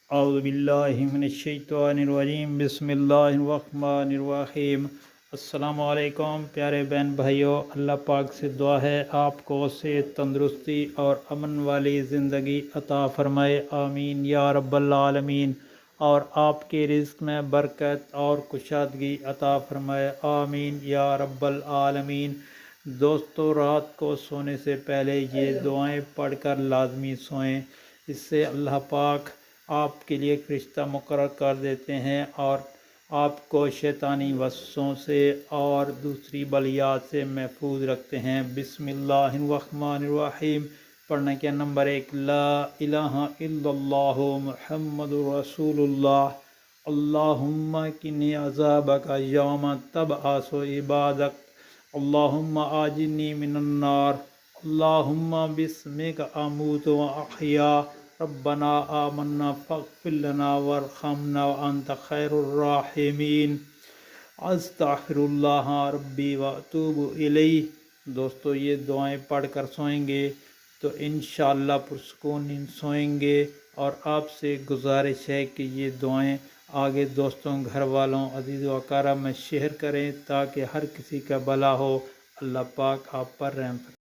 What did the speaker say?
اعوذ باللہ من الشیطان الرجیم بسم اللہ الرحمن الرحیم۔ السلام علیکم پیارے بہن بھائیوں، اللہ پاک سے دعا ہے آپ کو صحت، تندرستی اور امن والی زندگی عطا فرمائے، آمین یا رب العالمین، اور آپ کے رزق میں برکت اور کشادگی عطا فرمائے، آمین یا رب العالمین۔ دوستو، رات کو سونے سے پہلے یہ دعائیں پڑھ کر لازمی سوئیں، اس سے اللہ پاک آپ کے لیے ایک رشتہ مقرر کر دیتے ہیں اور آپ کو شیطانی وسوسوں سے اور دوسری بلیات سے محفوظ رکھتے ہیں۔ بسم اللہ الرحمن الرحیم پڑھنے کے نمبر 1، لا الہ الا اللہ محمد رسول اللہ، اللہم کنی عذابک یوم تبعث عبادک، اللہم آجنی من النار، اللہم بسمک اموت و احیا، ربنا آمنا فاغفر لنا وارحمنا وانت خیر الراحمین، استغفر اللہ ربی واتوب الیہ۔ دوستو، یہ دعائیں پڑھ کر سوئیں گے تو انشاءاللہ پرسکون نیند سوئیں گے، اور آپ سے گزارش ہے کہ یہ دعائیں آگے دوستوں، گھر والوں، عزیز و اقارب میں شیئر کریں تاکہ ہر کسی کا بھلا ہو۔ اللہ پاک آپ پر رحم فرمائے۔